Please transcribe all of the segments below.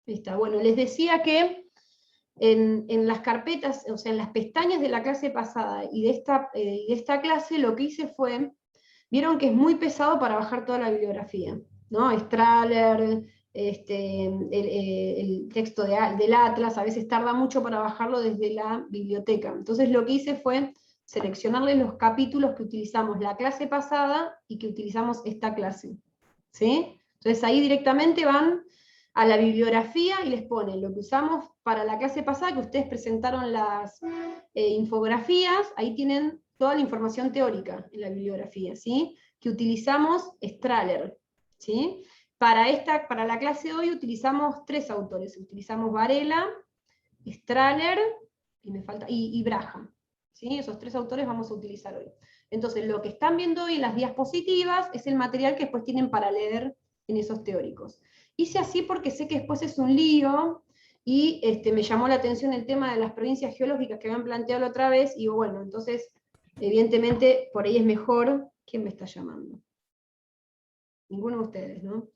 Ahí está. Bueno, les decía que en las carpetas, o sea, en las pestañas de la clase pasada y de esta clase, lo que hice fue, vieron que es muy pesado para bajar toda la bibliografía, ¿no? Strahler, el texto del Atlas, a veces tarda mucho para bajarlo desde la biblioteca. Entonces lo que hice fue seleccionarle los capítulos que utilizamos la clase pasada y que utilizamos esta clase, ¿sí? Entonces ahí directamente van a la bibliografía y les ponen lo que usamos para la clase pasada, que ustedes presentaron las infografías, ahí tienen toda la información teórica en la bibliografía, ¿sí? Que utilizamos Strahler, ¿sí? Para la clase de hoy utilizamos 3 autores, utilizamos Varela, Strahler y Braham, ¿sí? Esos 3 autores vamos a utilizar hoy. Entonces, lo que están viendo hoy en las diapositivas es el material que después tienen para leer en esos teóricos. Hice así porque sé que después es un lío, y me llamó la atención el tema de las provincias geológicas que habían planteado la otra vez, y bueno, entonces, evidentemente, por ahí es mejor. ¿Quién me está llamando? Ninguno de ustedes, ¿no?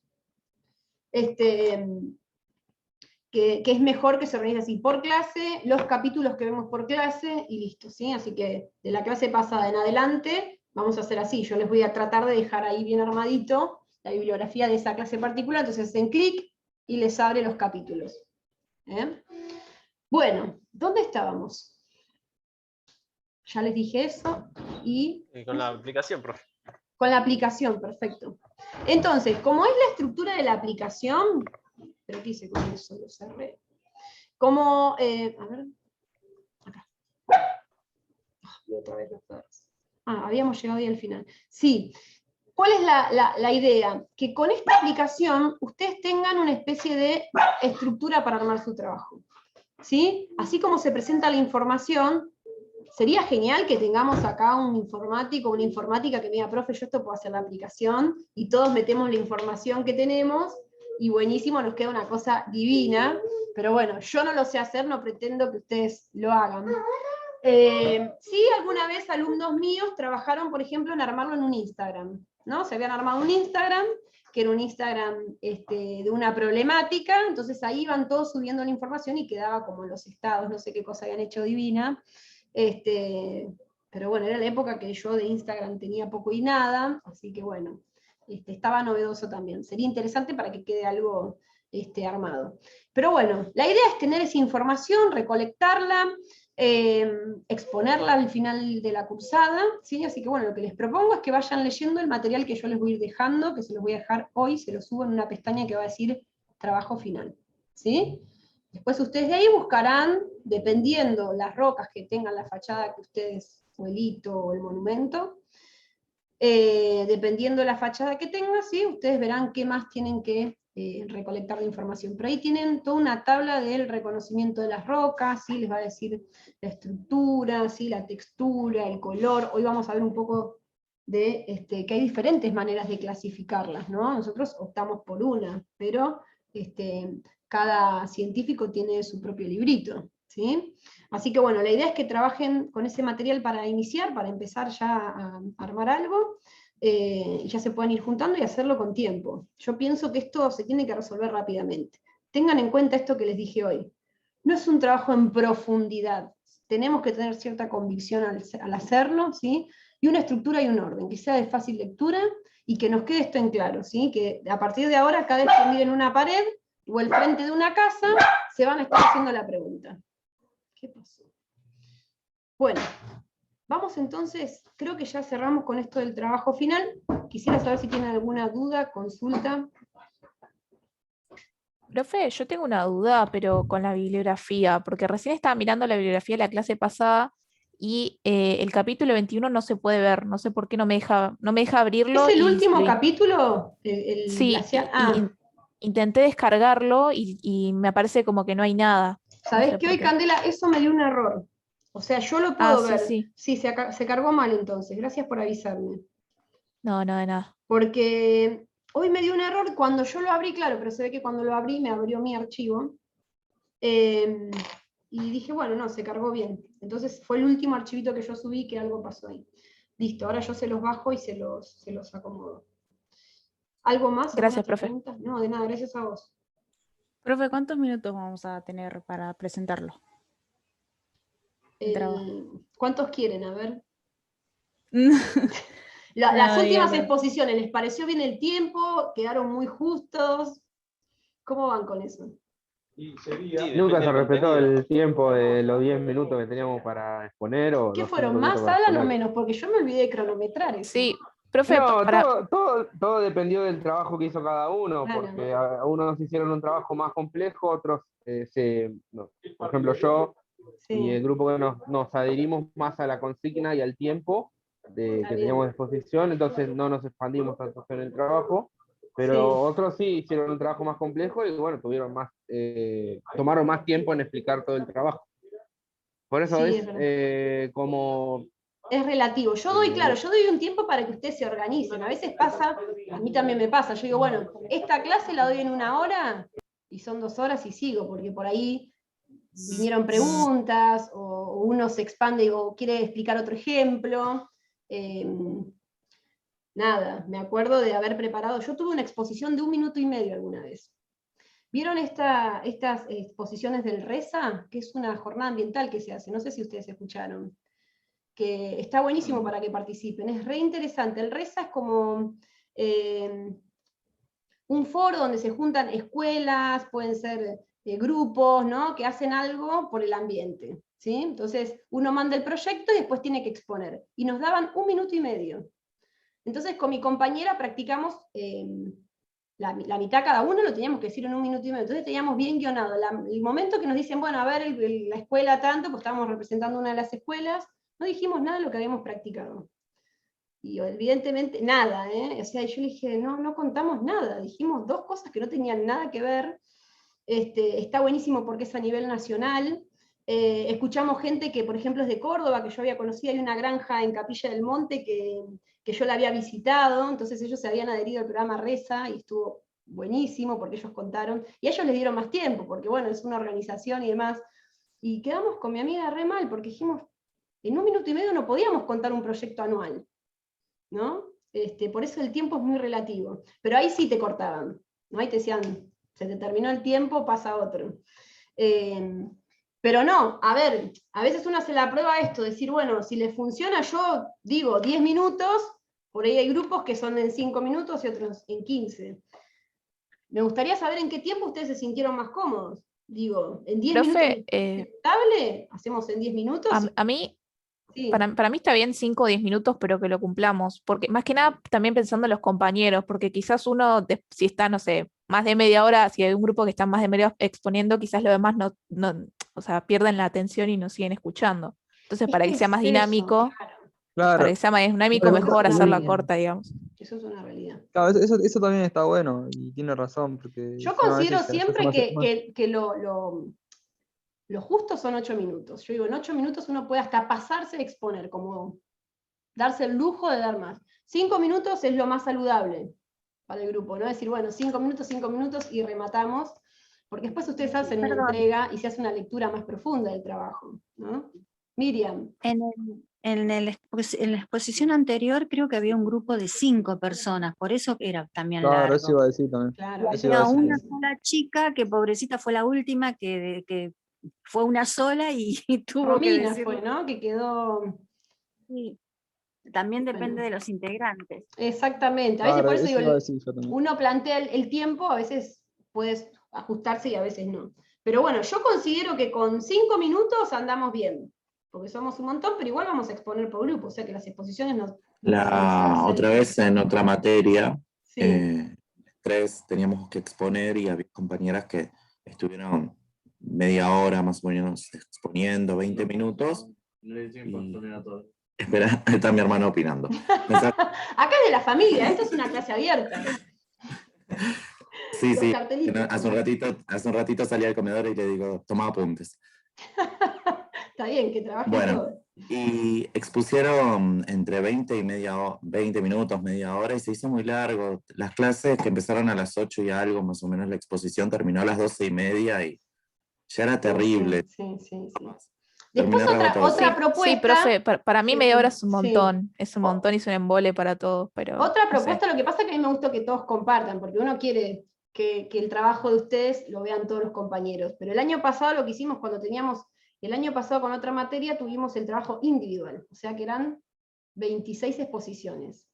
Que es mejor que se organice así, por clase, los capítulos que vemos por clase, y listo, ¿sí? Así que de la clase pasada en adelante, vamos a hacer así. Yo les voy a tratar de dejar ahí bien armadito la bibliografía de esa clase particular, entonces hacen clic y les abre los capítulos. Bueno, ¿dónde estábamos? Ya les dije eso, y... Con la aplicación, profe. Con la aplicación, perfecto. Entonces, como es la estructura de la aplicación, ¿pero qué hice con eso? Lo cerré. Como, a ver, acá. Y otra vez los datos. Habíamos llegado ahí al final. Sí. ¿Cuál es la idea? Que con esta aplicación ustedes tengan una especie de estructura para armar su trabajo, ¿sí? Así como se presenta la información, sería genial que tengamos acá un informático, una informática que me diga, profe, yo esto puedo hacer la aplicación, y todos metemos la información que tenemos, y buenísimo, nos queda una cosa divina, pero bueno, yo no lo sé hacer, no pretendo que ustedes lo hagan. Sí, alguna vez alumnos míos trabajaron, por ejemplo, en armarlo en un Instagram, ¿no? Se habían armado un Instagram, que era un Instagram de una problemática, entonces ahí iban todos subiendo la información y quedaba como en los estados, no sé qué cosa habían hecho divina. Pero bueno, era la época que yo de Instagram tenía poco y nada, así que bueno, estaba novedoso también. Sería interesante para que quede algo armado. Pero bueno, la idea es tener esa información, recolectarla, exponerla al final de la cursada, ¿sí? Así que bueno, lo que les propongo es que vayan leyendo el material que yo les voy a ir dejando, que se los voy a dejar hoy, se los subo en una pestaña que va a decir trabajo final, ¿sí? Después ustedes de ahí buscarán, dependiendo las rocas que tengan la fachada que ustedes, o el hito o el monumento, dependiendo de la fachada que tengan, ¿sí? Ustedes verán qué más tienen que recolectar de información. Pero ahí tienen toda una tabla del reconocimiento de las rocas, ¿sí? Les va a decir la estructura, ¿sí? La textura, el color. Hoy vamos a ver un poco de que hay diferentes maneras de clasificarlas, ¿no? Nosotros optamos por una, pero cada científico tiene su propio librito, ¿sí? Así que bueno, la idea es que trabajen con ese material para iniciar, para empezar ya a armar algo, y ya se puedan ir juntando y hacerlo con tiempo. Yo pienso que esto se tiene que resolver rápidamente. Tengan en cuenta esto que les dije hoy. No es un trabajo en profundidad. Tenemos que tener cierta convicción al hacerlo, ¿sí? Y una estructura y un orden, que sea de fácil lectura y que nos quede esto en claro, ¿sí? Que a partir de ahora, cada vez que miren una pared o el frente de una casa, se van a estar haciendo la pregunta. ¿Qué pasó? Bueno, vamos entonces, creo que ya cerramos con esto del trabajo final. Quisiera saber si tienen alguna duda, consulta. Profe, yo tengo una duda, pero con la bibliografía, porque recién estaba mirando la bibliografía de la clase pasada y el capítulo 21 no se puede ver, no sé por qué no me deja abrirlo. ¿Es el Y último capítulo? El sí, glacial. intenté descargarlo y me aparece como que no hay nada. No ¿Sabés sé qué por hoy, qué. Candela? Eso me dio un error. O sea, yo lo Ah, puedo sí, ver. sí. Sí, se cargó mal entonces. Gracias por avisarme. No, no, de nada. Porque hoy me dio un error cuando yo lo abrí, claro, pero se ve que cuando lo abrí me abrió mi archivo. Eh, y dije, bueno, no, se cargó bien. Entonces fue el último archivito que yo subí, que algo pasó ahí. Listo, ahora yo se los bajo y se los acomodo. ¿Algo más? ¿Alguna Gracias, otra profe. pregunta? No, de nada, gracias a vos. Profe, ¿cuántos minutos vamos a tener para presentarlo? ¿Cuántos quieren? A ver. No, Las últimas dígalo. exposiciones, ¿les pareció bien el tiempo? ¿Quedaron muy justos? ¿Cómo van con eso? Nunca se respetó el tiempo de los 10 minutos que teníamos para exponer o ¿Qué los 5 fueron? minutos ¿Más para hablan o exponer. menos? Porque yo me olvidé de cronometrar eso. Sí, profe, No, para, todo dependió del trabajo que hizo cada uno, Claro. porque a unos hicieron un trabajo más complejo, otros, por ejemplo, yo y el Sí, grupo que nos adherimos más a la consigna y al tiempo que está teníamos de bien. exposición, entonces no nos expandimos tanto en el trabajo, pero Sí. otros sí hicieron un trabajo más complejo y bueno, tomaron más tiempo en explicar todo el trabajo. Por eso Sí, es es verdad. como... Es relativo. Yo doy, claro, eh, yo doy un tiempo para que ustedes se organicen. A veces pasa, a mí también me pasa, yo digo, bueno, esta clase la doy en 1 hora y son 2 horas y sigo, porque por ahí vinieron preguntas o uno se expande o quiere explicar otro ejemplo. Nada, me acuerdo de haber preparado, yo tuve una exposición de 1 minuto y medio alguna vez. ¿Vieron estas exposiciones del RESA? Que es una jornada ambiental que se hace, no sé si ustedes escucharon, que está buenísimo para que participen, es re interesante. El RESA es como un foro donde se juntan escuelas, pueden ser grupos, ¿no? Que hacen algo por el ambiente, ¿sí? Entonces uno manda el proyecto y después tiene que exponer. Y nos daban 1 minuto y medio. Entonces con mi compañera practicamos la mitad cada uno, lo teníamos que decir en 1 minuto y medio. Entonces teníamos bien guionado. El momento que nos dicen, bueno, a ver, la escuela tanto, pues estábamos representando una de las escuelas, no dijimos nada de lo que habíamos practicado. Y evidentemente nada, ¿eh? O sea, yo le dije, no contamos nada, dijimos 2 cosas que no tenían nada que ver. Está buenísimo porque es a nivel nacional. Escuchamos gente que, por ejemplo, es de Córdoba, que yo había conocido, hay una granja en Capilla del Monte que yo la había visitado, entonces ellos se habían adherido al programa RESA y estuvo buenísimo porque ellos contaron, y a ellos les dieron más tiempo, porque bueno, es una organización y demás. Y quedamos con mi amiga re mal, porque dijimos, en 1 minuto y medio no podíamos contar un proyecto anual, ¿no? Por eso el tiempo es muy relativo. Pero ahí sí te cortaban, ¿no? Ahí te decían, se te terminó el tiempo, pasa otro. Pero no, a ver, a veces uno hace la prueba esto, decir, bueno, si le funciona, yo digo 10 minutos, por ahí hay grupos que son en 5 minutos y otros en 15. Me gustaría saber en qué tiempo ustedes se sintieron más cómodos. Digo, ¿en 10 minutos profe, es aceptable? ¿Hacemos en 10 minutos? a mí, Sí. para mí está bien 5 o 10 minutos, pero que lo cumplamos, porque más que nada también pensando en los compañeros, porque quizás uno, si está, no sé, más de media hora, si hay un grupo que está más de media hora exponiendo, quizás los demás o sea, pierden la atención y no siguen escuchando. Entonces, Es para que que sea es más eso, dinámico, para Claro, que sea más dinámico, eso es mejor una hacerla realidad. corta, digamos. Eso es una realidad. claro, eso también está bueno y tiene razón, porque Yo si no a considero veces se hace siempre más... que lo justo son 8 minutos. Yo digo, en 8 minutos uno puede hasta pasarse a exponer, como darse el lujo de dar más. 5 minutos es lo más saludable para el grupo, ¿no? Decir, bueno, 5 minutos y rematamos, porque después ustedes hacen una Perdón, entrega y se hace una lectura más profunda del trabajo, ¿no? Miriam. en la exposición anterior creo que había un grupo de 5 personas, por eso era también Claro, eso largo. iba a decir también. Claro, Eso iba a Había decir. una sola chica que pobrecita fue la última que fue una sola y tuvo que Romina decir. fue, ¿no? Que quedó... Sí, también depende Bueno, de los integrantes. exactamente. A veces Claro, por eso eso digo, iba a decir yo también. uno plantea el tiempo, a veces puedes ajustarse y a veces no. Pero bueno, yo considero que con 5 minutos andamos bien, porque somos un montón, pero igual vamos a exponer por grupo, o sea que las exposiciones no pasan de ser Otra 6. vez en otra materia, Sí, 3 teníamos que exponer y había compañeras que estuvieron media hora más o menos exponiendo, 20 minutos. Espera, está mi hermano opinando. acá es de la familia, esto es una clase abierta. Sí, Los sí. cartelitos. Hace un ratito salí al comedor y le digo, toma apuntes. Está bien, que trabajen Bueno, todos. y expusieron entre 20 minutos, media hora, y se hizo muy largo. Las clases que empezaron a las 8 y algo, más o menos la exposición terminó a las 12:30 y ya era terrible. Sí. Terminé Después otra rebotado. Sí, propuesta. profe, para mí media hora es un montón, y es O- un embole para todos, pero Otra no sé. propuesta, lo que pasa es que a mí me gusta que todos compartan, porque uno quiere que el trabajo de ustedes lo vean todos los compañeros. Pero el año pasado lo que hicimos el año pasado con otra materia tuvimos el trabajo individual, o sea que eran 26 exposiciones.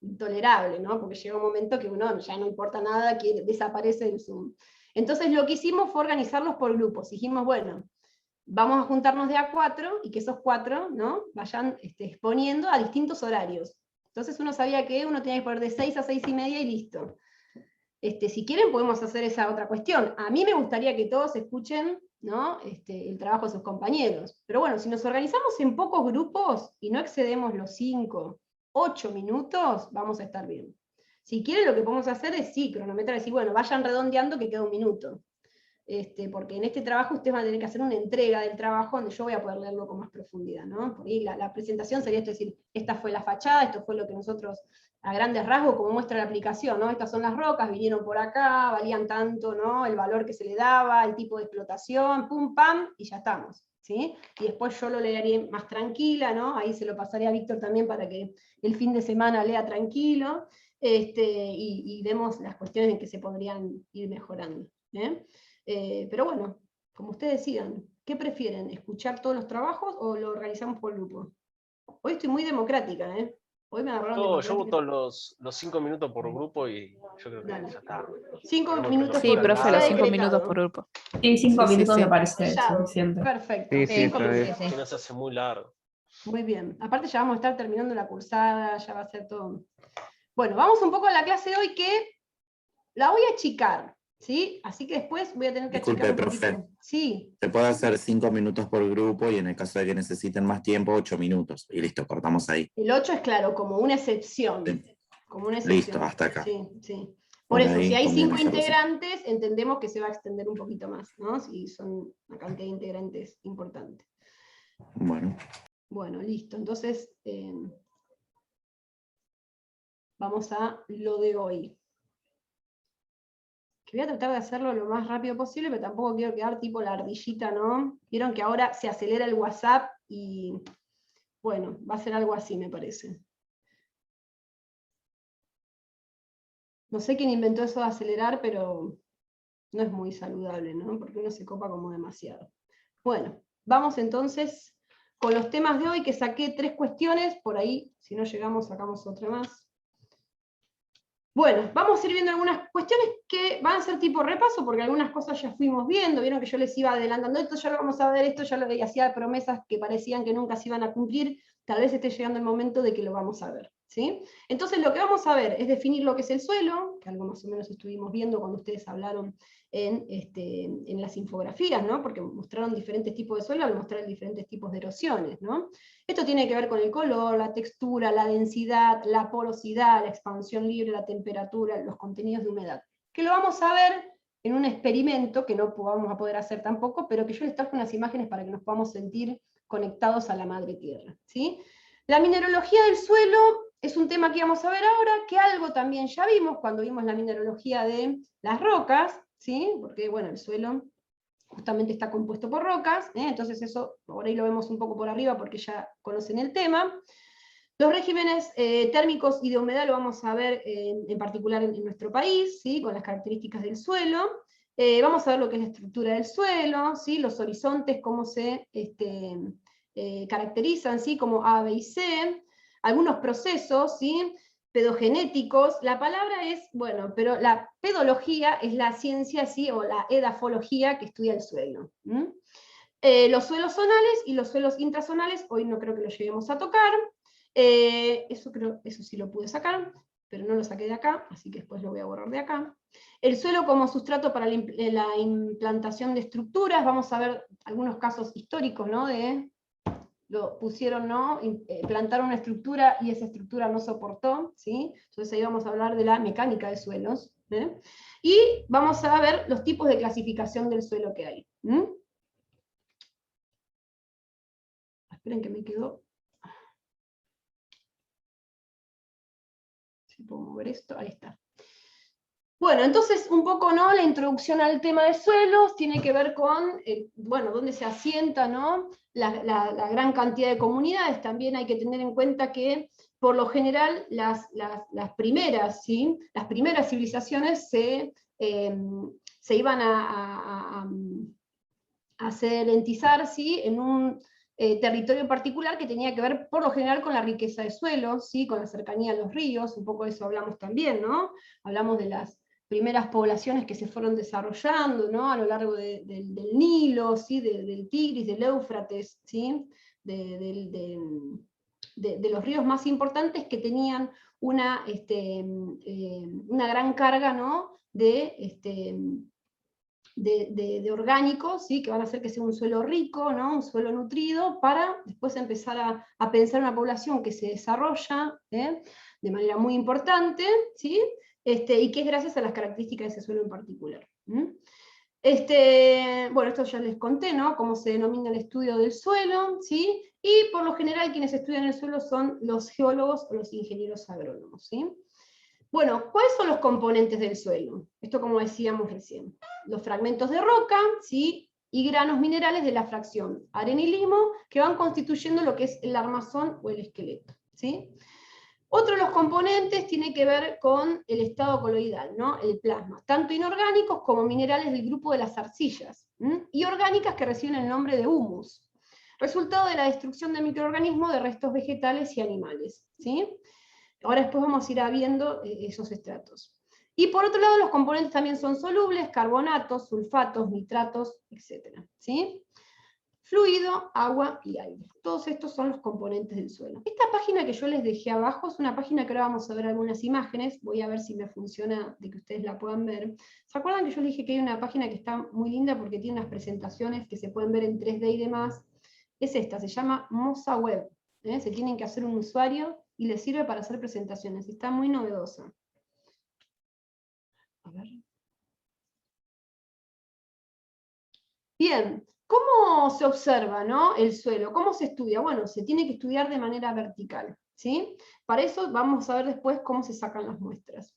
Intolerable, ¿no? Porque llega un momento que uno ya no importa nada, que desaparece el Zoom. Entonces lo que hicimos fue organizarlos por grupos. Dijimos, bueno, vamos a juntarnos de a 4 y que esos 4, ¿no?, vayan exponiendo a distintos horarios. Entonces uno sabía que uno tenía que poner de 6 a 6:30 y listo. Si quieren podemos hacer esa otra cuestión. A mí me gustaría que todos escuchen, ¿no?, el trabajo de sus compañeros. Pero bueno, si nos organizamos en pocos grupos y no excedemos los 5, 8 minutos, vamos a estar bien. Si quieren, lo que podemos hacer es cronometrar, decir, bueno, vayan redondeando que queda 1 minuto. Porque en este trabajo ustedes van a tener que hacer una entrega del trabajo donde yo voy a poder leerlo con más profundidad, ¿no? Por ahí la presentación sería esto, decir, esta fue la fachada, esto fue lo que nosotros, a grandes rasgos, como muestra la aplicación, ¿no? Estas son las rocas, vinieron por acá, valían tanto, ¿no?, el valor que se le daba, el tipo de explotación, pum, pam, y ya estamos, ¿sí? Y después yo lo leería más tranquila, ¿no? Ahí se lo pasaré a Víctor también para que el fin de semana lea tranquilo, y vemos las cuestiones en que se podrían ir mejorando, ¿eh? Pero bueno, como ustedes decidan, ¿qué prefieren? ¿Escuchar todos los trabajos o lo organizamos por grupo? Hoy estoy muy democrática, ¿eh? Hoy me agarraron Yo democrática. voto los 5 minutos por grupo y yo creo que Dale. ya está. 5 minutos Sí, por profe, grupo. los Está 5 minutos decretado. por grupo. Sí, 5 Sí, minutos sí. me parece Sellado. suficiente. Perfecto. Sí, sí, 5 está bien. minutos. Que no se hace muy largo. Muy bien. Aparte ya vamos a estar terminando la cursada, ya va a ser todo. Bueno, vamos un poco a la clase de hoy que la voy a achicar, ¿sí? Así que después voy a tener que Disculpe, achicar un poquito. profe. Sí. Se puede hacer 5 minutos por grupo y en el caso de que necesiten más tiempo, 8 minutos. Y listo, cortamos ahí. El 8 es claro, como una excepción. Sí. Como una excepción. Listo, hasta acá. Sí, sí. Por Por eso, ahí si hay conviene 5 hacerlo así. integrantes, entendemos que se va a extender un poquito más, ¿no? Si son una cantidad de integrantes importante. Bueno, Bueno, listo. Entonces, vamos a lo de hoy. Que voy a tratar de hacerlo lo más rápido posible, pero tampoco quiero quedar tipo la ardillita, ¿no? Vieron que ahora se acelera el WhatsApp y, bueno, va a ser algo así, me parece. No sé quién inventó eso de acelerar, pero no es muy saludable, ¿no? Porque uno se copa como demasiado. Bueno, vamos entonces con los temas de hoy, que saqué 3 cuestiones, por ahí, si no llegamos, sacamos otra más. Bueno, vamos a ir viendo algunas cuestiones que van a ser tipo repaso, porque algunas cosas ya fuimos viendo, vieron que yo les iba adelantando, esto ya lo vamos a ver, esto ya lo veía, hacía promesas que parecían que nunca se iban a cumplir, tal vez esté llegando el momento de que lo vamos a ver, ¿sí? Entonces lo que vamos a ver es definir lo que es el suelo, que algo más o menos estuvimos viendo cuando ustedes hablaron en las infografías, ¿no? Porque mostraron diferentes tipos de suelo al mostrar diferentes tipos de erosiones, ¿no? Esto tiene que ver con el color, la textura, la densidad, la porosidad, la expansión libre, la temperatura, los contenidos de humedad. Que lo vamos a ver en un experimento que no vamos a poder hacer tampoco, pero que yo les traje unas imágenes para que nos podamos sentir conectados a la madre tierra, ¿sí? La mineralogía del suelo es un tema que vamos a ver ahora, que algo también ya vimos cuando vimos la mineralogía de las rocas, ¿sí? Porque bueno, el suelo justamente está compuesto por rocas, entonces eso por ahí lo vemos un poco por arriba porque ya conocen el tema. Los regímenes térmicos y de humedad lo vamos a ver en particular en nuestro país, ¿sí? Con las características del suelo. Vamos a ver lo que es la estructura del suelo, ¿sí? Los horizontes, cómo se caracterizan, ¿sí? Como A, B y C. Algunos procesos, ¿sí? Pedogenéticos, la palabra es, bueno, pero la pedología es la ciencia, ¿sí? O la edafología que estudia el suelo. Los suelos zonales y los suelos intrazonales, hoy no creo que los lleguemos a tocar. Eso sí lo pude sacar, pero no lo saqué de acá, así que después lo voy a borrar de acá. El suelo como sustrato para la implantación de estructuras, vamos a ver algunos casos históricos, ¿no? Lo pusieron, ¿no? Plantaron una estructura y esa estructura no soportó, ¿sí? Entonces ahí vamos a hablar de la mecánica de suelos, ¿eh? Y vamos a ver los tipos de clasificación del suelo que hay. Esperen que me quedó. Si puedo mover esto, ahí está. Bueno, entonces un poco, ¿no? La introducción al tema de suelos tiene que ver con, bueno, dónde se asienta, ¿no? La gran cantidad de comunidades. También hay que tener en cuenta que por lo general las primeras, ¿sí? Las primeras civilizaciones se iban a sedentizar, ¿sí? En un territorio particular que tenía que ver por lo general con la riqueza de suelo, ¿sí? Con la cercanía a los ríos, un poco de eso hablamos también, ¿no? Hablamos de las primeras poblaciones que se fueron desarrollando, ¿no? A lo largo del Nilo, ¿sí? Del Tigris, del Éufrates, ¿sí? De los ríos más importantes que tenían una gran carga, ¿no? de orgánicos, ¿sí? Que van a hacer que sea un suelo rico, ¿no? Un suelo nutrido, para después empezar a pensar una población que se desarrolla de manera muy importante, ¿sí? Y que es gracias a las características de ese suelo en particular. Bueno, esto ya les conté, ¿no? Cómo se denomina el estudio del suelo, ¿sí? Y por lo general quienes estudian el suelo son los geólogos o los ingenieros agrónomos, ¿sí? Bueno, ¿cuáles son los componentes del suelo? Esto como decíamos recién. Los fragmentos de roca, ¿sí? Y granos minerales de la fracción arena y limo, que van constituyendo lo que es el armazón o el esqueleto, ¿sí? Otro de los componentes tiene que ver con el estado coloidal, ¿no? El plasma, tanto inorgánicos como minerales del grupo de las arcillas, y orgánicas que reciben el nombre de humus, resultado de la destrucción de microorganismos de restos vegetales y animales, ¿sí? Ahora después vamos a ir viendo esos estratos. Y por otro lado, los componentes también son solubles, carbonatos, sulfatos, nitratos, etc. ¿Sí? Fluido, agua y aire. Todos estos son los componentes del suelo. Esta página que yo les dejé abajo es una página que ahora vamos a ver algunas imágenes. Voy a ver si me funciona de que ustedes la puedan ver. ¿Se acuerdan que yo les dije que hay una página que está muy linda porque tiene unas presentaciones que se pueden ver en 3D y demás? Es esta, se llama Moza Web. Se tienen que hacer un usuario y les sirve para hacer presentaciones. Está muy novedosa. A ver. Bien, ¿cómo se observa, ¿no? El suelo? ¿Cómo se estudia? Bueno, se tiene que estudiar de manera vertical, ¿sí? Para eso vamos a ver después cómo se sacan las muestras.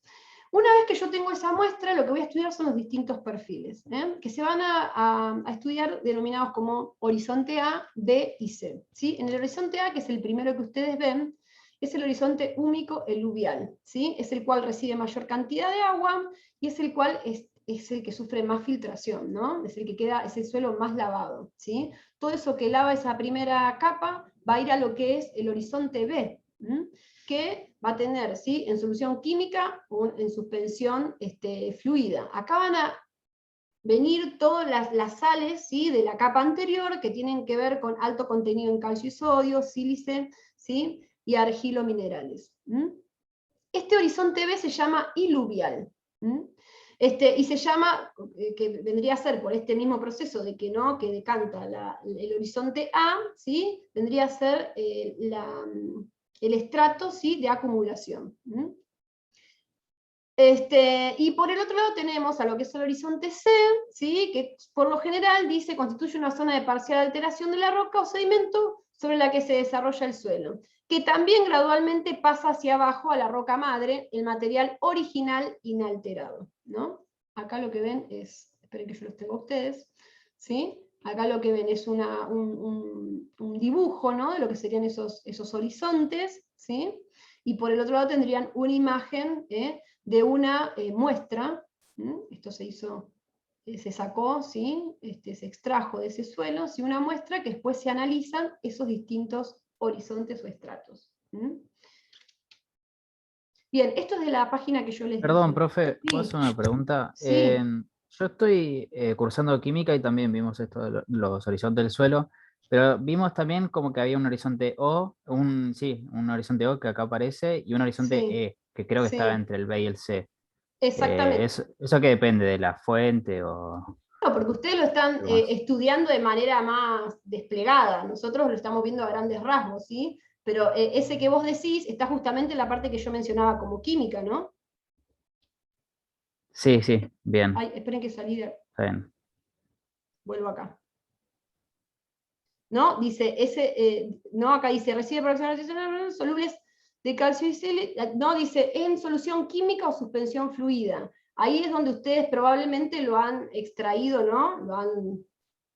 Una vez que yo tengo esa muestra, lo que voy a estudiar son los distintos perfiles, que se van a estudiar denominados como horizonte A, B y C. ¿Sí? En el horizonte A, que es el primero que ustedes ven, es el horizonte húmico eluvial, ¿sí? Es el cual recibe mayor cantidad de agua y es el cual es el que sufre más filtración, ¿no? Es el que queda, es el suelo más lavado, ¿sí? Todo eso que lava esa primera capa va a ir a lo que es el horizonte B, que va a tener, ¿sí? En solución química o en suspensión fluida. Acá van a venir todas las sales, ¿sí? De la capa anterior, que tienen que ver con alto contenido en calcio y sodio, sílice, ¿sí? Y argilominerales. Este horizonte B se llama iluvial. Y se llama, que vendría a ser por este mismo proceso de que no, que decanta el horizonte A, ¿sí? Vendría a ser el estrato, ¿sí? De acumulación. Y por el otro lado tenemos a lo que es el horizonte C, ¿sí? Que por lo general dice constituye una zona de parcial alteración de la roca o sedimento sobre la que se desarrolla el suelo, que también gradualmente pasa hacia abajo a la roca madre, el material original inalterado, ¿no? Acá lo que ven es, esperen que yo los tengo a ustedes, ¿sí? Acá lo que ven es un dibujo, ¿no? De lo que serían esos horizontes, ¿sí? Y por el otro lado tendrían una imagen de una muestra. Esto se hizo, se sacó, ¿sí? Se extrajo de ese suelo, ¿sí? Una muestra que después se analizan esos distintos horizontes o estratos. Bien, esto es de la página que yo les Perdón, dije. profe, Sí. ¿puedo hacer una pregunta? Sí. Yo estoy cursando química y también vimos esto de los horizontes del suelo, pero vimos también como que había un horizonte O, un horizonte O que acá aparece, y un horizonte Sí. E, que creo que estaba Sí. entre el B y el C. Exactamente. ¿Eso qué depende de la fuente o No, porque ustedes lo están algo más? estudiando de manera más desplegada, nosotros lo estamos viendo a grandes rasgos, ¿sí? Pero ese que vos decís está justamente en la parte que yo mencionaba como química, ¿no? Sí, sí, bien, Ay, esperen que salí de... está bien. Vuelvo acá. ¿No? Dice, no, acá dice, recibe producción solubles de calcio y sílice, no, dice, en solución química o suspensión fluida. Ahí es donde ustedes probablemente lo han extraído, ¿no? Lo han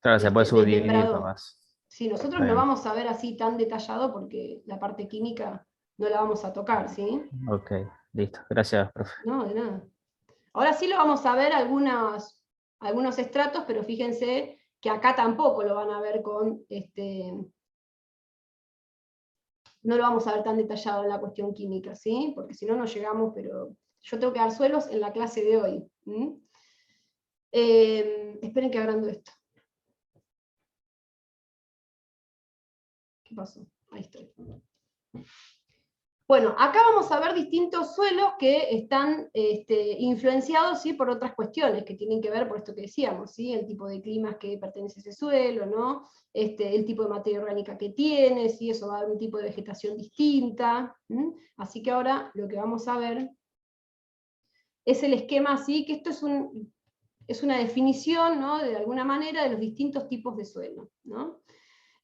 Claro, se puede subdividir desmembrado. capaz. Sí, nosotros Está no bien. vamos a ver así tan detallado porque la parte química no la vamos a tocar, ¿sí? Ok, listo. Gracias, profe. No, de nada. Ahora sí lo vamos a ver algunos estratos, pero fíjense que acá tampoco lo van a ver con, no lo vamos a ver tan detallado en la cuestión química, ¿sí? Porque si no, no llegamos, pero yo tengo que dar suelos en la clase de hoy. Esperen que agrando esto. ¿Qué pasó? Ahí estoy. Bueno, acá vamos a ver distintos suelos que están influenciados, ¿sí?, por otras cuestiones que tienen que ver por esto que decíamos, ¿sí?, el tipo de climas que pertenece a ese suelo, ¿no?, el tipo de materia orgánica que tiene, ¿sí?, eso va a dar un tipo de vegetación distinta. Así que ahora lo que vamos a ver es el esquema, ¿sí?, que esto es una definición, ¿no?, de alguna manera de los distintos tipos de suelo, ¿no?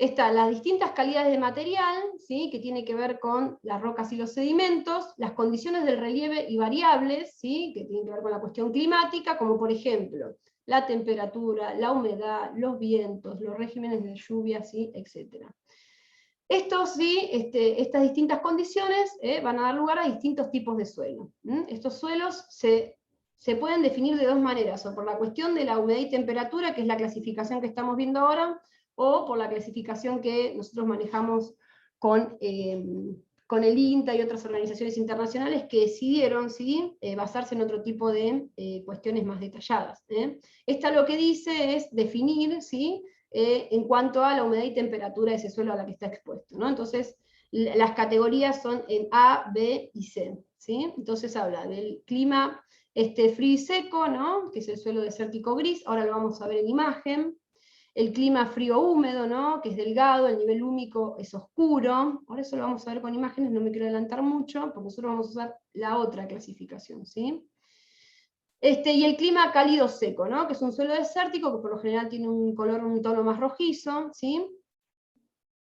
Están las distintas calidades de material, ¿sí?, que tiene que ver con las rocas y los sedimentos, las condiciones del relieve y variables, ¿sí?, que tienen que ver con la cuestión climática, como por ejemplo, la temperatura, la humedad, los vientos, los regímenes de lluvia, ¿sí?, etc. Estos, ¿sí?, estas distintas condiciones van a dar lugar a distintos tipos de suelo. Estos suelos se pueden definir de dos maneras, o por la cuestión de la humedad y temperatura, que es la clasificación que estamos viendo ahora, o por la clasificación que nosotros manejamos con el INTA y otras organizaciones internacionales que decidieron, ¿sí?, basarse en otro tipo de cuestiones más detalladas. Esta lo que dice es definir, ¿sí?, en cuanto a la humedad y temperatura de ese suelo a la que está expuesto, ¿no? Entonces, las categorías son en A, B y C, ¿sí? Entonces habla del clima frío y seco, ¿no?, que es el suelo desértico gris, ahora lo vamos a ver en imagen. El clima frío húmedo, ¿no?, que es delgado, el nivel húmico es oscuro. Ahora eso lo vamos a ver con imágenes, no me quiero adelantar mucho, porque nosotros vamos a usar la otra clasificación, ¿sí? Y el clima cálido seco, ¿no?, que es un suelo desértico, que por lo general tiene un color, un tono más rojizo, ¿sí?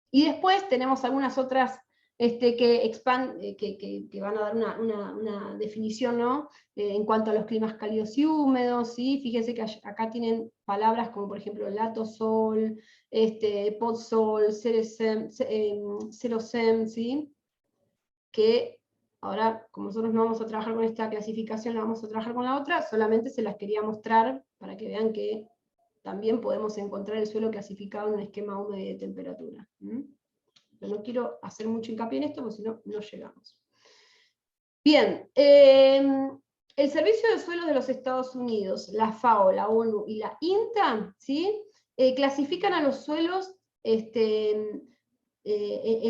Y después tenemos algunas otras que van a dar una definición, ¿no?, en cuanto a los climas cálidos y húmedos, ¿sí? Fíjense que acá tienen palabras como por ejemplo latosol, podsol, cerosem, ¿sí?, que ahora, como nosotros no vamos a trabajar con esta clasificación, la vamos a trabajar con la otra, solamente se las quería mostrar para que vean que también podemos encontrar el suelo clasificado en un esquema húmedo y de temperatura. Pero no quiero hacer mucho hincapié en esto, porque si no, no llegamos. Bien, el Servicio de Suelos de los Estados Unidos, la FAO, la ONU y la INTA, ¿sí?, clasifican a los suelos en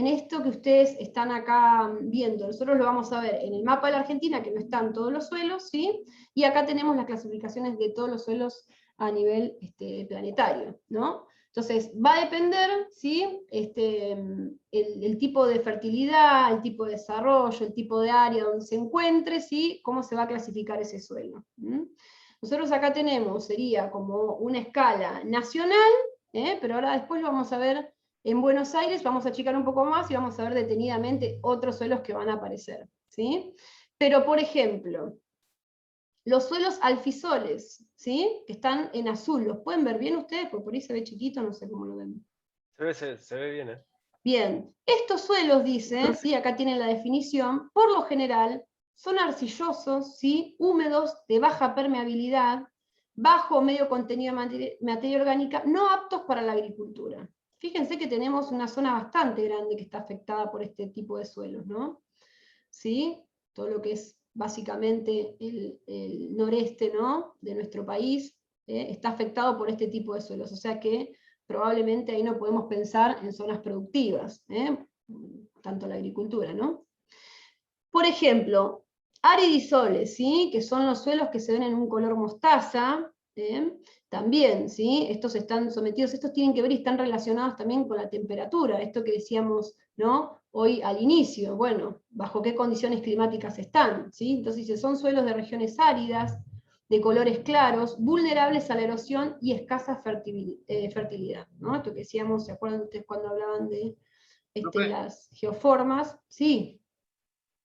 esto que ustedes están acá viendo. Nosotros lo vamos a ver en el mapa de la Argentina, que no están todos los suelos, ¿sí?, y acá tenemos las clasificaciones de todos los suelos a nivel planetario, ¿no? Entonces, va a depender, ¿sí?, el tipo de fertilidad, el tipo de desarrollo, el tipo de área donde se encuentre, ¿sí?, cómo se va a clasificar ese suelo. Nosotros acá tenemos, sería como una escala nacional, pero ahora después lo vamos a ver en Buenos Aires, vamos a achicar un poco más y vamos a ver detenidamente otros suelos que van a aparecer, ¿sí? Pero, por ejemplo, los suelos alfisoles, ¿sí?, que están en azul, ¿los pueden ver bien ustedes? Porque por ahí se ve chiquito, no sé cómo lo ven. Se ve bien, ¿eh? Bien, estos suelos, dice, ¿sí?, acá tienen la definición, por lo general son arcillosos, ¿sí?, húmedos, de baja permeabilidad, bajo o medio contenido de materia orgánica, no aptos para la agricultura. Fíjense que tenemos una zona bastante grande que está afectada por este tipo de suelos, ¿no? ¿Sí? Todo lo que es básicamente el noreste, ¿no?, de nuestro país, está afectado por este tipo de suelos, o sea que probablemente ahí no podemos pensar en zonas productivas, tanto la agricultura, ¿no? Por ejemplo, aridisoles, ¿sí?, que son los suelos que se ven en un color mostaza, también, ¿sí?, estos están sometidos, estos tienen que ver y están relacionados también con la temperatura, esto que decíamos, ¿no?, hoy al inicio, bueno, bajo qué condiciones climáticas están, ¿sí? Entonces, si son suelos de regiones áridas, de colores claros, vulnerables a la erosión y escasa fertilidad, ¿no? Esto que decíamos, ¿se acuerdan ustedes cuando hablaban de las geoformas? Sí.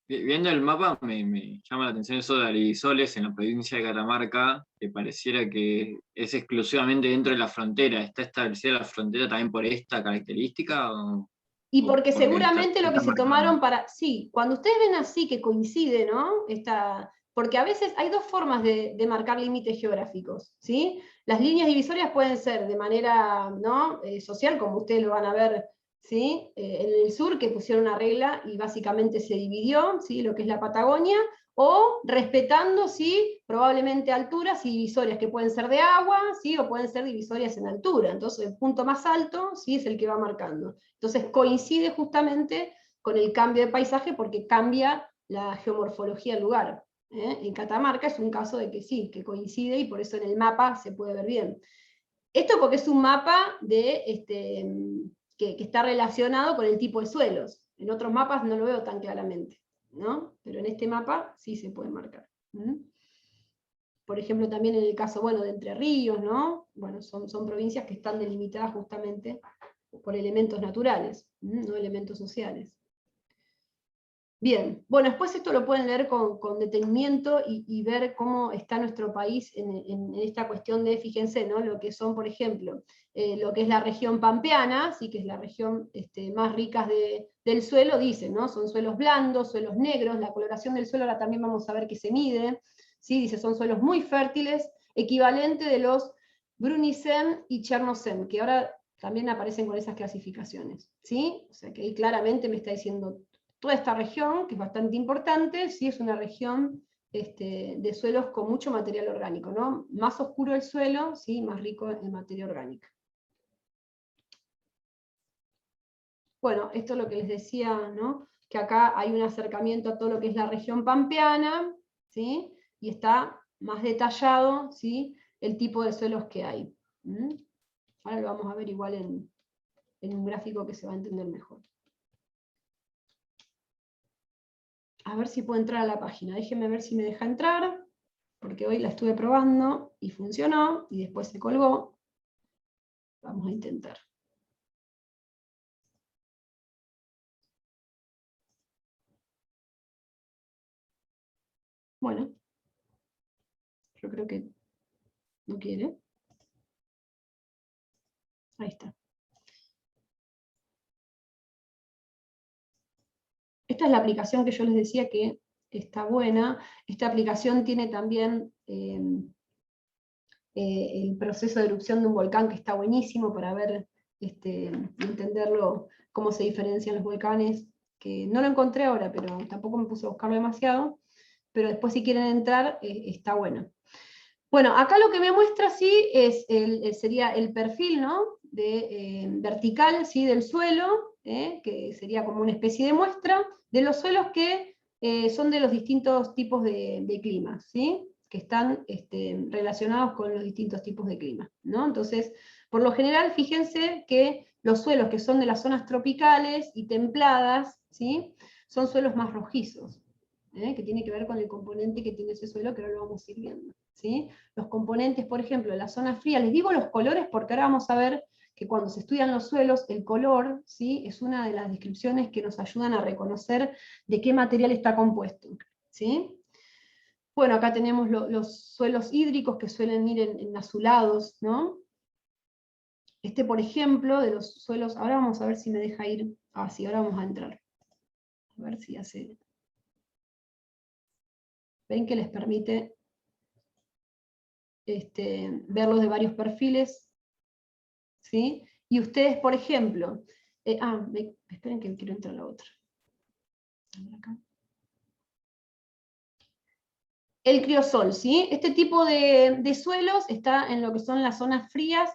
Viendo el mapa me llama la atención eso de aridisoles en la provincia de Catamarca, que pareciera que es exclusivamente dentro de la frontera. ¿Está establecida la frontera también por esta característica? ¿O? Y porque Porque seguramente lo que se está tomaron para... Sí, cuando ustedes ven así que coincide, ¿no? Porque a veces hay dos formas de marcar límites geográficos, ¿sí? Las líneas divisorias pueden ser de manera, ¿no? Social, como ustedes lo van a ver, ¿sí? En el sur, que pusieron una regla y básicamente se dividió, ¿sí? Lo que es la Patagonia, o respetando, ¿sí? Probablemente alturas y divisorias que pueden ser de agua, ¿sí? O pueden ser divisorias en altura. Entonces el punto más alto, ¿sí? Es el que va marcando. Entonces coincide justamente con el cambio de paisaje porque cambia la geomorfología del lugar. En Catamarca es un caso de que sí, que coincide y por eso en el mapa se puede ver bien. Esto porque es un mapa que está relacionado con el tipo de suelos. En otros mapas no lo veo tan claramente, ¿no? Pero en este mapa sí se puede marcar. Por ejemplo, también en el caso, bueno, de Entre Ríos, ¿no? Bueno, son provincias que están delimitadas justamente por elementos naturales, no elementos sociales. Bien, bueno, después esto lo pueden leer con detenimiento y ver cómo está nuestro país en esta cuestión de, fíjense, ¿no? Lo que son, por ejemplo, lo que es la región pampeana, sí, que es la región más rica del suelo, dicen, ¿no? Son suelos blandos, suelos negros, la coloración del suelo ahora también vamos a ver que se mide, ¿sí? Dice, son suelos muy fértiles, equivalente de los Brunisen y Chernocen, que ahora también aparecen con esas clasificaciones, ¿sí? O sea que ahí claramente me está diciendo toda esta región, que es bastante importante, sí es una región de suelos con mucho material orgánico, ¿no? Más oscuro el suelo, ¿sí? Más rico en materia orgánica. Bueno, esto es lo que les decía, ¿no? Que acá hay un acercamiento a todo lo que es la región pampeana, ¿sí? Y está más detallado, ¿sí? El tipo de suelos que hay. Ahora lo vamos a ver igual en un gráfico que se va a entender mejor. A ver si puedo entrar a la página. Déjenme ver si me deja entrar, porque hoy la estuve probando y funcionó, y después se colgó. Vamos a intentar. Bueno, yo creo que no quiere. Ahí está. Esta es la aplicación que yo les decía que está buena. Esta aplicación tiene también el proceso de erupción de un volcán, que está buenísimo para ver, entenderlo, cómo se diferencian los volcanes, que no lo encontré ahora, pero tampoco me puse a buscarlo demasiado, pero después si quieren entrar, está bueno. Bueno, acá lo que me muestra, sí, sería el perfil, ¿no? Vertical, ¿sí? Del suelo, que sería como una especie de muestra, de los suelos que son de los distintos tipos de climas, ¿sí? Que están relacionados con los distintos tipos de clima, ¿no? Entonces, por lo general, fíjense que los suelos que son de las zonas tropicales y templadas, ¿sí? Son suelos más rojizos, que tiene que ver con el componente que tiene ese suelo, que ahora lo vamos a ir viendo, ¿sí? Los componentes, por ejemplo, de la zona fría, les digo los colores porque ahora vamos a ver que cuando se estudian los suelos, el color, ¿sí? Es una de las descripciones que nos ayudan a reconocer de qué material está compuesto, ¿sí? Bueno, acá tenemos los suelos hídricos que suelen ir en azulados, ¿no? Por ejemplo, de los suelos, ahora vamos a ver si me deja ir, sí, ahora vamos a entrar, a ver si hace, ven que les permite verlos de varios perfiles, ¿sí? Y ustedes, por ejemplo, esperen que quiero entrar a la otra. A ver acá. El criosol, ¿sí? Este tipo de suelos está en lo que son las zonas frías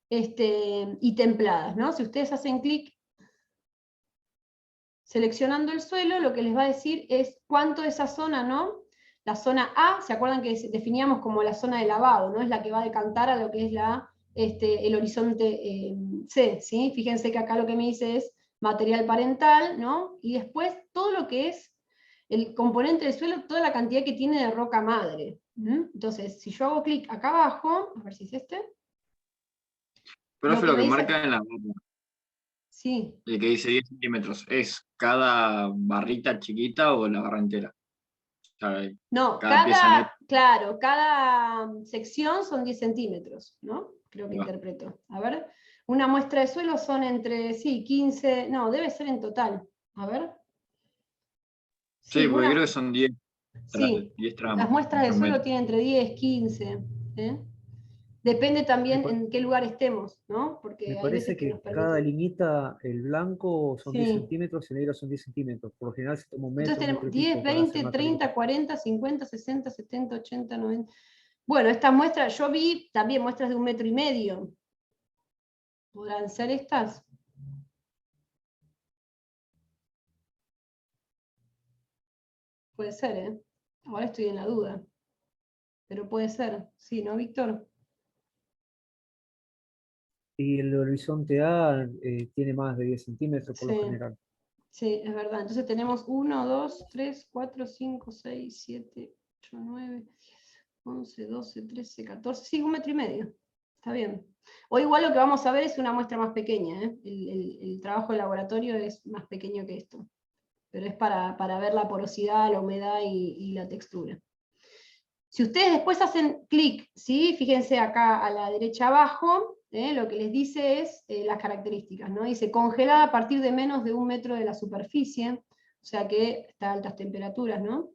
y templadas, ¿no? Si ustedes hacen clic seleccionando el suelo, lo que les va a decir es cuánto esa zona, ¿no? La zona A, ¿se acuerdan que definíamos como la zona de lavado, ¿no? Es la que va a decantar a lo que es el horizonte C, ¿sí? Fíjense que acá lo que me dice es material parental, ¿no? Y después todo lo que es el componente del suelo, toda la cantidad que tiene de roca madre. Entonces, si yo hago clic acá abajo, a ver si es Profe, lo que me dice- marca en la barra, Sí, el que dice 10 centímetros, ¿es cada barrita chiquita o la barra entera? O sea, no, cada pieza neta. claro, cada sección son 10 centímetros, ¿no? creo que Ahí va. interpretó. A ver, una muestra de suelo son entre, sí, 15, no, debe ser en total. A ver. Sí, porque una- creo que son 10, sí, 10 tramos. las muestras de en suelo promedio. tienen entre 10, 15. ¿eh? Depende también en qué lugar estemos, ¿no? Porque Me hay parece veces que nos que cada permiten. liñita, el blanco son 10 Sí. centímetros y el negro son 10 centímetros. Por lo general se toma un Entonces metro, un metro tenemos y 10, pico para hacer 20, una 30, cadenita. 40, 50, 60, 70, 80, 90. Bueno, estas muestras, yo vi también muestras de 1,5 metros. ¿Podrán ser estas? Puede ser, ¿eh? Ahora estoy en la duda. Pero puede ser, sí, ¿no, Víctor? Y el horizonte A tiene más de 10 centímetros por lo Sí. general. Sí, es verdad. Entonces tenemos 1, 2, 3, 4, 5, 6, 7, 8, 9, 11, 12, 13, 14, sí, 1,5 metros. Está bien. O igual lo que vamos a ver es una muestra más pequeña, ¿eh? El trabajo de laboratorio es más pequeño que esto. Pero es para ver la porosidad, la humedad y la textura. Si ustedes después hacen clic, ¿sí? Fíjense acá a la derecha abajo, lo que les dice es las características, ¿no? Dice congelada a partir de menos de 1 metro de la superficie, o sea que está a altas temperaturas, ¿no?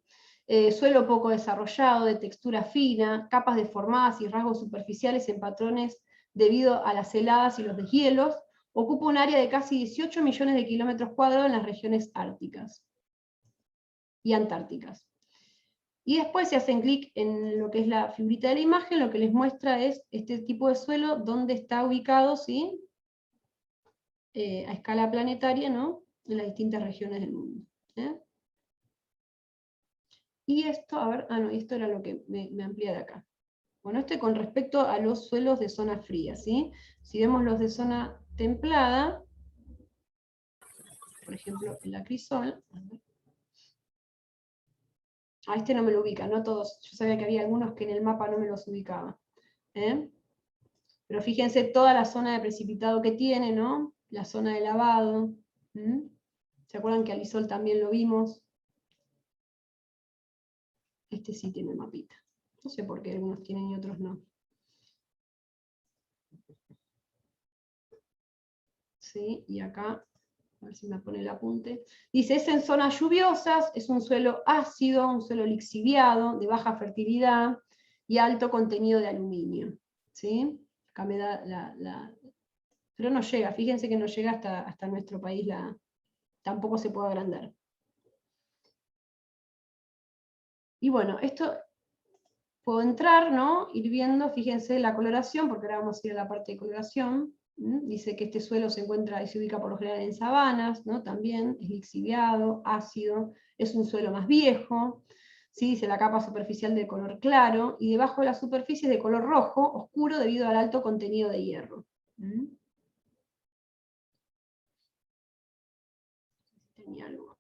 Suelo poco desarrollado, de textura fina, capas deformadas y rasgos superficiales en patrones debido a las heladas y los deshielos, ocupa un área de casi 18 millones de kilómetros cuadrados en las regiones árticas y antárticas. Y después, si hacen clic en lo que es la figurita de la imagen, lo que les muestra es este tipo de suelo, donde está ubicado, ¿sí? A escala planetaria, ¿no? En las distintas regiones del mundo. ¿eh? Y esto, a ver, no, esto era lo que me amplía de acá. Bueno, esto con respecto a los suelos de zona fría, ¿sí? Si vemos los de zona templada, por ejemplo, el acrisol, a este no me lo ubica, no todos, yo sabía que había algunos que en el mapa no me los ubicaba. ¿eh? Pero fíjense toda la zona de precipitado que tiene, ¿no? La zona de lavado. ¿Se acuerdan que Alisol también lo vimos? Este sí tiene mapita. No sé por qué algunos tienen y otros no. Sí, y acá, a ver si me pone el apunte. Dice, es en zonas lluviosas, es un suelo ácido, un suelo lixiviado, de baja fertilidad y alto contenido de aluminio. ¿Sí? Acá me da pero no llega, fíjense que no llega hasta nuestro país, tampoco se puede agrandar. Y bueno, esto puedo entrar, ¿no? Ir viendo, fíjense la coloración, porque ahora vamos a ir a la parte de coloración. Dice que este suelo se encuentra y se ubica por lo general en sabanas, ¿no? También es lixiviado, ácido, es un suelo más viejo. ¿sí? Dice la capa superficial de color claro, y debajo de la superficie es de color rojo, oscuro, debido al alto contenido de hierro. Tenía algo.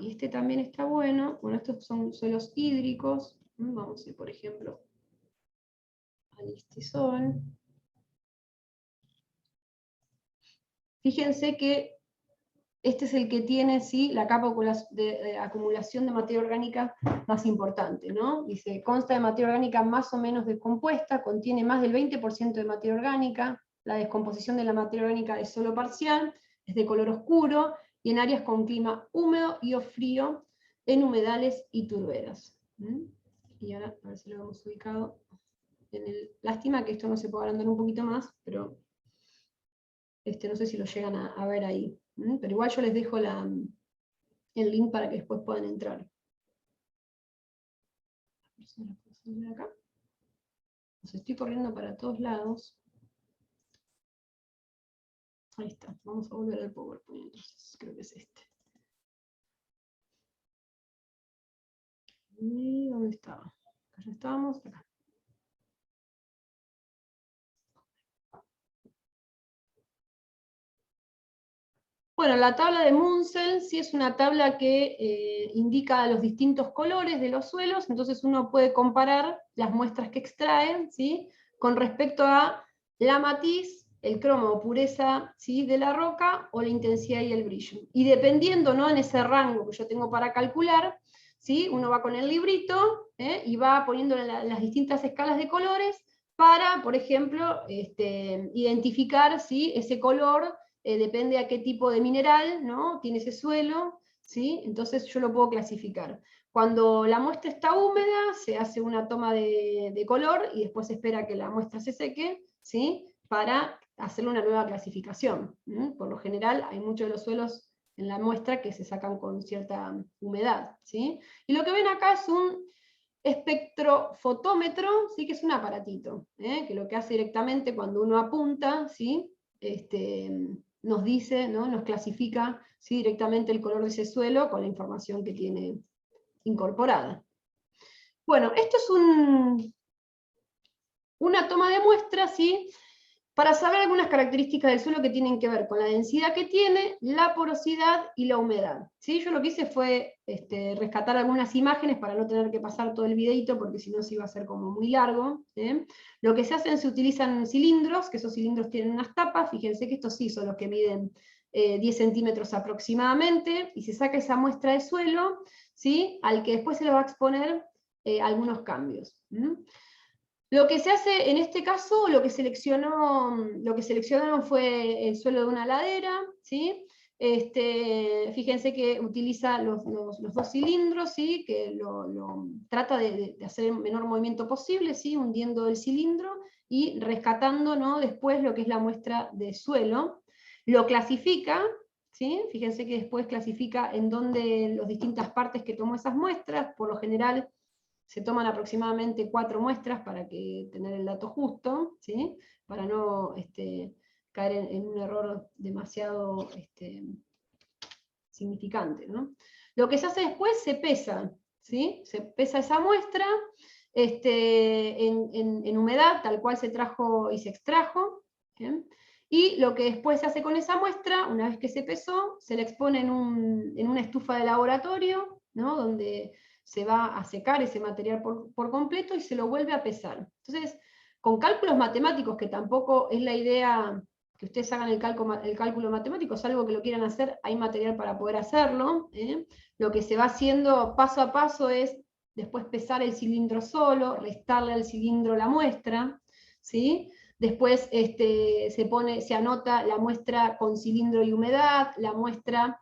Y este también está bueno. Bueno, estos son suelos hídricos. Vamos a ir, por ejemplo, al istisol. Fíjense que este es el que tiene, ¿sí? La capa de acumulación de materia orgánica más importante, ¿no? Dice, consta de materia orgánica más o menos descompuesta, contiene más del 20% de materia orgánica, la descomposición de la materia orgánica es solo parcial, es de color oscuro, y en áreas con clima húmedo y o frío, en humedales y turberas. Y ahora, a ver si lo hemos ubicado. Lástima que esto no se pueda agrandar un poquito más, pero no sé si lo llegan a ver ahí. Pero igual yo les dejo el link para que después puedan entrar. Acá. Los estoy corriendo para todos lados. Ahí está, vamos a volver al PowerPoint, entonces creo que es este. ¿Y dónde estaba? Acá ya estábamos, acá. Bueno, la tabla de Munsell sí es una tabla que indica los distintos colores de los suelos, entonces uno puede comparar las muestras que extraen, ¿sí? Con respecto a la matiz, el cromo o pureza, ¿sí? De la roca, o la intensidad y el brillo. Y dependiendo, ¿no? En ese rango que yo tengo para calcular, ¿sí? Uno va con el librito y va poniendo las distintas escalas de colores para, por ejemplo, identificar si ese color depende a qué tipo de mineral, ¿no?, tiene ese suelo, ¿sí? Entonces yo lo puedo clasificar. Cuando la muestra está húmeda, se hace una toma de color y después se espera que la muestra se seque, ¿sí?, para hacerle una nueva clasificación. Por lo general, hay muchos de los suelos en la muestra que se sacan con cierta humedad, ¿sí? Y lo que ven acá es un espectrofotómetro, ¿sí?, que es un aparatito, que lo que hace directamente cuando uno apunta, ¿sí?, nos dice, ¿no?, nos clasifica, ¿sí?, directamente el color de ese suelo con la información que tiene incorporada. Bueno, esto es una toma de muestra, ¿sí?, para saber algunas características del suelo que tienen que ver con la densidad que tiene, la porosidad y la humedad, ¿sí? Yo lo que hice fue rescatar algunas imágenes para no tener que pasar todo el videito, porque si no se iba a hacer como muy largo. Lo que se hacen, se utilizan cilindros, que esos cilindros tienen unas tapas, fíjense que estos sí son los que miden 10 centímetros aproximadamente, y se saca esa muestra de suelo, ¿sí?, al que después se le va a exponer algunos cambios. Lo que se hace en este caso, lo que seleccionaron fue el suelo de una ladera, ¿sí? Fíjense que utiliza los dos cilindros, ¿sí?, que trata de hacer el menor movimiento posible, ¿sí?, hundiendo el cilindro y rescatando, ¿no?, después lo que es la muestra de suelo. Lo clasifica, ¿sí? Fíjense que después clasifica en dónde las distintas partes que tomó esas muestras. Por lo general se toman aproximadamente 4 muestras para tener el dato justo, ¿sí?, para no caer en un error demasiado significante, ¿no? Lo que se hace después, se pesa, ¿sí?, se pesa esa muestra en humedad, tal cual se trajo y se extrajo, ¿bien? Y lo que después se hace con esa muestra, una vez que se pesó, se le expone en una estufa de laboratorio, ¿no?, donde se va a secar ese material por completo y se lo vuelve a pesar. Entonces, con cálculos matemáticos, que tampoco es la idea que ustedes hagan el cálculo matemático, es algo que lo quieran hacer, hay material para poder hacerlo. Lo que se va haciendo paso a paso es después pesar el cilindro solo, restarle al cilindro la muestra, ¿sí? Después se anota la muestra con cilindro y humedad, la muestra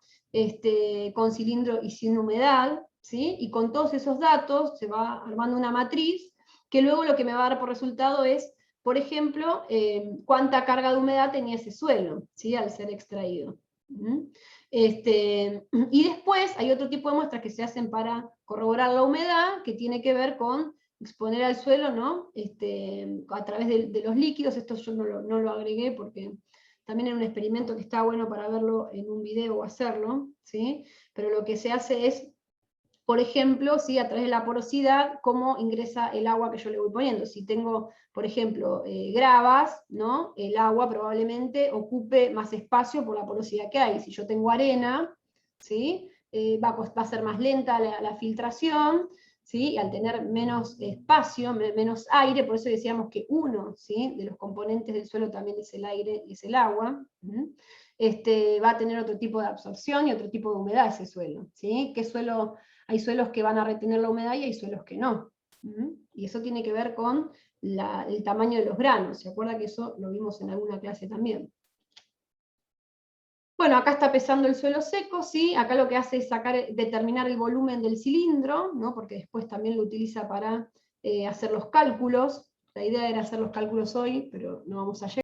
con cilindro y sin humedad, ¿sí? Y con todos esos datos se va armando una matriz, que luego lo que me va a dar por resultado es, por ejemplo, cuánta carga de humedad tenía ese suelo, ¿sí?, al ser extraído. Y después hay otro tipo de muestras que se hacen para corroborar la humedad, que tiene que ver con exponer al suelo, ¿no?, a través de los líquidos. Esto yo no lo agregué porque también era un experimento que está bueno para verlo en un video o hacerlo, ¿sí? Pero lo que se hace es, por ejemplo, ¿sí?, a través de la porosidad, cómo ingresa el agua que yo le voy poniendo. Si tengo, por ejemplo, gravas, ¿no?, el agua probablemente ocupe más espacio por la porosidad que hay. Si yo tengo arena, ¿sí?, va a ser más lenta la filtración, ¿sí?, y al tener menos espacio, menos aire, por eso decíamos que uno, ¿sí?, de los componentes del suelo también es el aire y es el agua, va a tener otro tipo de absorción y otro tipo de humedad ese suelo, ¿sí? Hay suelos que van a retener la humedad y hay suelos que no. Y eso tiene que ver con el tamaño de los granos. ¿Se acuerda que eso lo vimos en alguna clase también? Bueno, acá está pesando el suelo seco, ¿sí? Acá lo que hace es determinar el volumen del cilindro, ¿no?, porque después también lo utiliza para hacer los cálculos. La idea era hacer los cálculos hoy, pero no vamos a llegar.